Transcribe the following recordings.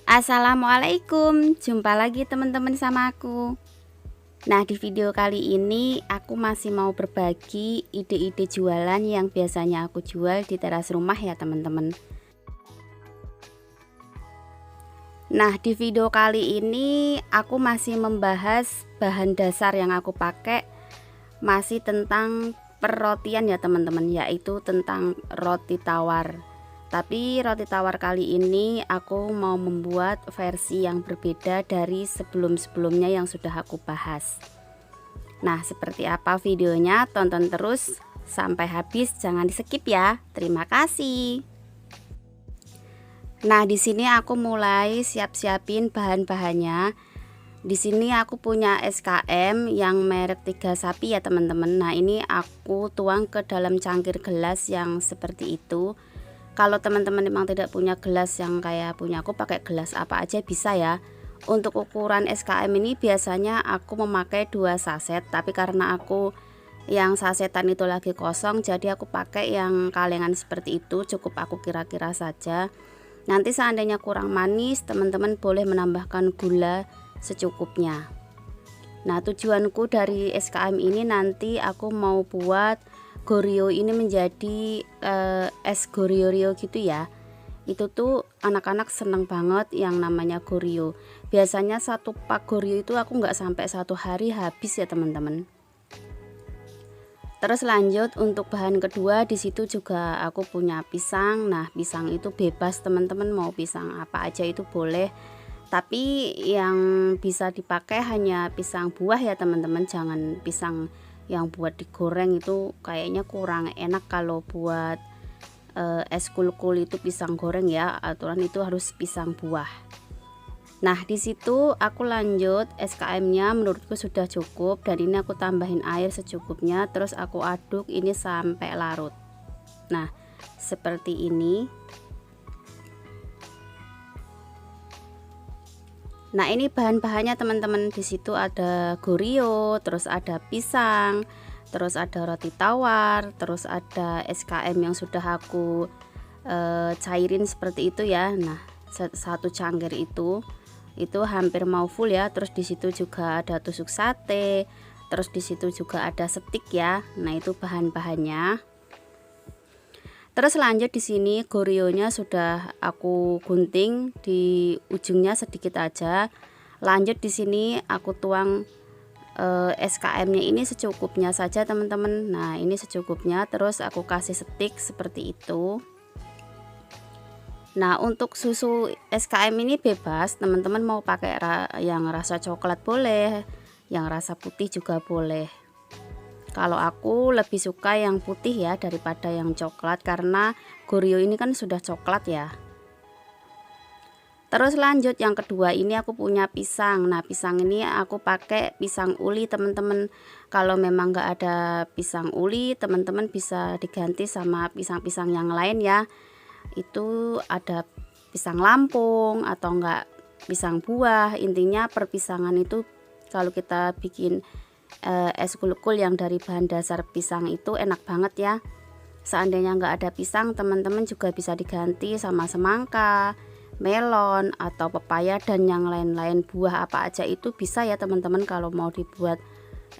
Assalamualaikum, jumpa lagi teman-teman sama aku. Nah, di video kali ini aku masih mau berbagi ide-ide jualan yang biasanya aku jual di teras rumah ya teman-teman. Nah, di video kali ini aku masih membahas bahan dasar yang aku pakai, masih tentang perrotian ya teman-teman, yaitu tentang roti tawar. Tapi roti tawar kali ini aku mau membuat versi yang berbeda dari sebelum-sebelumnya yang sudah aku bahas. Nah, seperti apa videonya? Tonton terus sampai habis, jangan di-skip ya. Terima kasih. Nah, di sini aku mulai siap-siapin bahan-bahannya. Di sini aku punya SKM yang merek 3 sapi ya teman-teman. Nah, ini aku tuang ke dalam cangkir gelas yang seperti itu. Kalau teman-teman memang tidak punya gelas yang kayak punya aku, pakai gelas apa aja bisa ya. Untuk ukuran SKM ini biasanya aku memakai 2 saset, tapi karena aku yang sasetan itu lagi kosong, jadi aku pakai yang kalengan seperti itu. Cukup aku kira-kira saja. Nanti seandainya kurang manis, teman-teman boleh menambahkan gula secukupnya. Nah, tujuanku dari SKM ini nanti aku mau buat Goreo ini menjadi es Goreo gitu ya. Itu tuh anak-anak seneng banget yang namanya Goreo. Biasanya satu pak Goreo itu aku nggak sampai 1 hari habis ya teman-teman. Terus lanjut untuk bahan kedua, di situ juga aku punya pisang. Nah, pisang itu bebas teman-teman, mau pisang apa aja itu boleh. Tapi yang bisa dipakai hanya pisang buah ya teman-teman, jangan pisang yang buat digoreng, itu kayaknya kurang enak kalau buat es kulkul itu pisang goreng ya. Aturan itu harus pisang buah. Nah, di situ aku lanjut SKM-nya menurutku sudah cukup, dan ini aku tambahin air secukupnya, terus aku aduk ini sampai larut. Nah, seperti ini. Nah, ini bahan-bahannya teman-teman. Di situ ada Goreo, terus ada pisang, terus ada roti tawar, terus ada SKM yang sudah aku cairin seperti itu ya. Nah, satu cangkir itu hampir mau full ya. Terus di situ juga ada tusuk sate, terus di situ juga ada stik ya. Nah, itu bahan-bahannya. Terus lanjut di sini Goreonya sudah aku gunting di ujungnya sedikit aja. Lanjut di sini aku tuang SKM-nya ini secukupnya saja teman-teman. Nah, ini secukupnya, terus aku kasih stik seperti itu. Nah, untuk susu SKM ini bebas, teman-teman mau pakai yang rasa coklat boleh, yang rasa putih juga boleh. Kalau aku lebih suka yang putih ya daripada yang coklat, karena Goreo ini kan sudah coklat ya. Terus lanjut yang kedua, ini aku punya pisang. Nah, pisang ini aku pakai pisang uli teman-teman. Kalau memang nggak ada pisang uli, teman-teman bisa diganti sama pisang-pisang yang lain ya. Itu ada pisang Lampung atau enggak pisang buah. Intinya perpisangan itu kalau kita bikin es kulkul yang dari bahan dasar pisang itu enak banget ya. Seandainya nggak ada pisang, teman-teman juga bisa diganti sama semangka, melon, atau pepaya, dan yang lain-lain. Buah apa aja itu bisa ya teman-teman kalau mau dibuat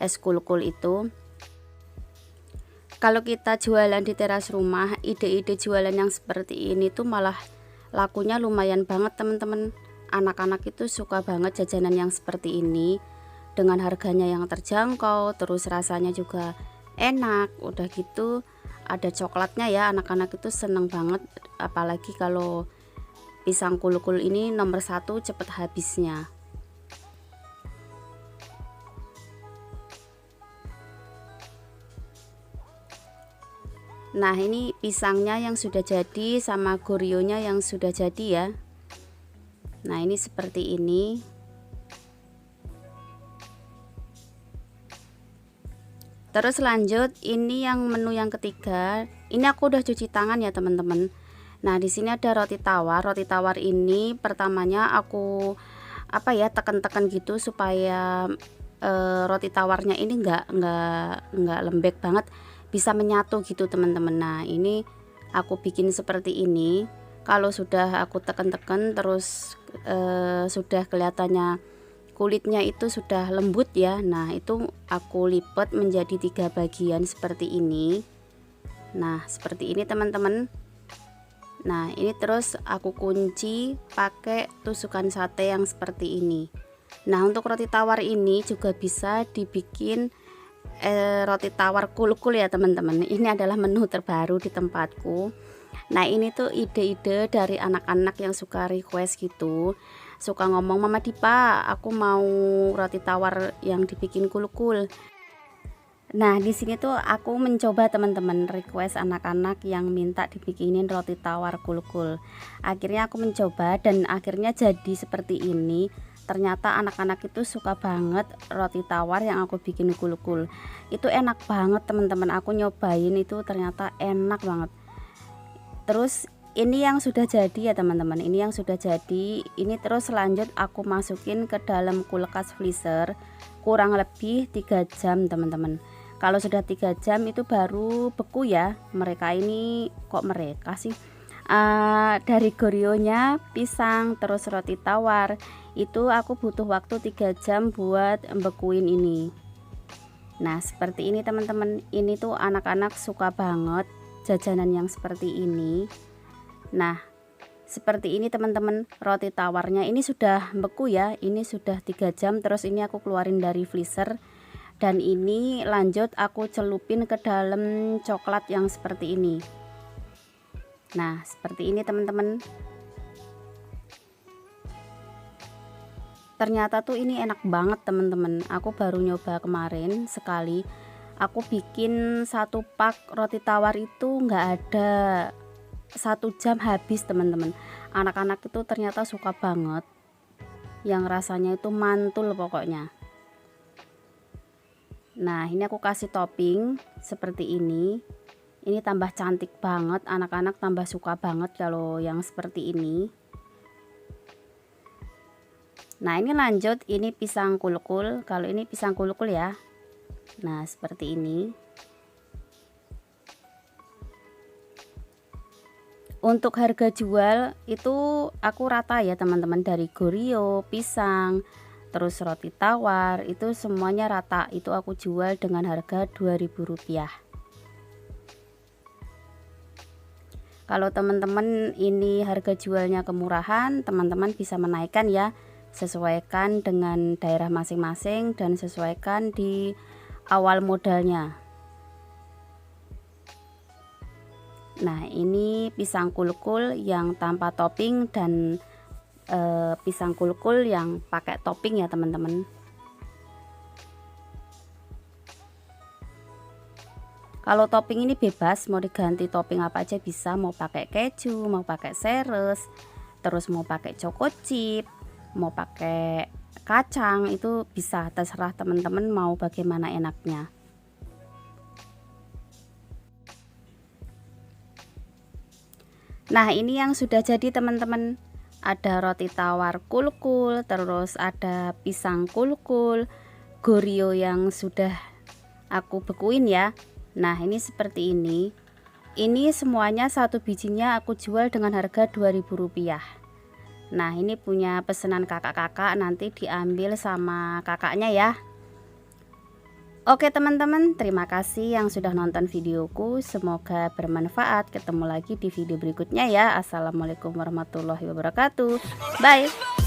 es kulkul itu. Kalau kita jualan di teras rumah, ide-ide jualan yang seperti ini tuh malah lakunya lumayan banget teman-teman. Anak-anak itu suka banget jajanan yang seperti ini, dengan harganya yang terjangkau, terus rasanya juga enak. Udah gitu ada coklatnya ya, anak-anak itu seneng banget. Apalagi kalau pisang kulkul ini nomor 1 cepet habisnya. Nah, ini pisangnya yang sudah jadi sama Goreonya yang sudah jadi ya. Nah, ini seperti ini. Terus lanjut, ini yang menu yang ketiga. Ini aku udah cuci tangan ya teman-teman. Nah, di sini ada roti tawar. Roti tawar ini pertamanya aku tekan-tekan gitu supaya roti tawarnya ini nggak lembek banget, bisa menyatu gitu teman-teman. Nah, ini aku bikin seperti ini. Kalau sudah aku tekan-tekan terus sudah kelihatannya kulitnya itu sudah lembut ya. Nah itu aku lipat menjadi 3 bagian seperti ini. Nah seperti ini teman-teman. Nah ini terus aku kunci pakai tusukan sate yang seperti ini. Nah untuk roti tawar ini juga bisa dibikin roti tawar kulkul ya teman-teman. Ini adalah menu terbaru di tempatku. Nah ini tuh ide-ide dari anak-anak yang suka request gitu, suka ngomong, Mama Dipa aku mau roti tawar yang dibikin kulkul. Nah di sini tuh aku mencoba teman-teman request anak-anak yang minta dibikinin roti tawar kulkul. Akhirnya aku mencoba dan akhirnya jadi seperti ini. Ternyata anak-anak itu suka banget roti tawar yang aku bikin kulkul. Itu enak banget teman-teman, aku nyobain itu ternyata enak banget. Terus ini yang sudah jadi ya teman-teman, ini yang sudah jadi. Ini terus lanjut aku masukin ke dalam kulkas freezer kurang lebih 3 jam teman-teman. Kalau sudah 3 jam itu baru beku ya. Mereka ini kok mereka sih, dari Gorionya, pisang, terus roti tawar itu aku butuh waktu 3 jam buat bekuin ini. Nah seperti ini teman-teman, ini tuh anak-anak suka banget jajanan yang seperti ini. Nah seperti ini teman-teman, roti tawarnya ini sudah beku ya, ini sudah 3 jam. Terus ini aku keluarin dari freezer dan ini lanjut aku celupin ke dalam coklat yang seperti ini. Nah seperti ini teman-teman. Ternyata tuh ini enak banget teman-teman. Aku baru nyoba kemarin sekali. Aku bikin 1 pak roti tawar itu nggak ada 1 jam habis teman-teman. Anak-anak itu ternyata suka banget, yang rasanya itu mantul pokoknya. Nah ini aku kasih topping seperti ini. Ini tambah cantik banget, anak-anak tambah suka banget kalau yang seperti ini. Nah ini lanjut, ini pisang kulkul. Kalau ini pisang kulkul ya. Nah seperti ini. Untuk harga jual itu aku rata ya teman-teman, dari Gorio, pisang, terus roti tawar itu semuanya rata. Itu aku jual dengan harga Rp2.000. Kalau teman-teman ini harga jualnya kemurahan, teman-teman bisa menaikkan ya, sesuaikan dengan daerah masing-masing dan sesuaikan di awal modalnya. Nah ini pisang kulkul yang tanpa topping dan pisang kulkul yang pakai topping ya teman-teman. Kalau topping ini bebas, mau diganti topping apa aja bisa, mau pakai keju, mau pakai seres, terus mau pakai choco chip, mau pakai kacang, itu bisa, terserah teman-teman mau bagaimana enaknya. Nah ini yang sudah jadi teman-teman, ada roti tawar kulkul, terus ada pisang kulkul, Gorio yang sudah aku bekuin ya. Nah ini seperti ini. Ini semuanya 1 bijinya aku jual dengan harga Rp2.000. Nah ini punya pesanan kakak-kakak, nanti diambil sama kakaknya ya. Oke teman-teman, terima kasih yang sudah nonton videoku, semoga bermanfaat. Ketemu lagi di video berikutnya ya. Assalamualaikum warahmatullahi wabarakatuh. Bye.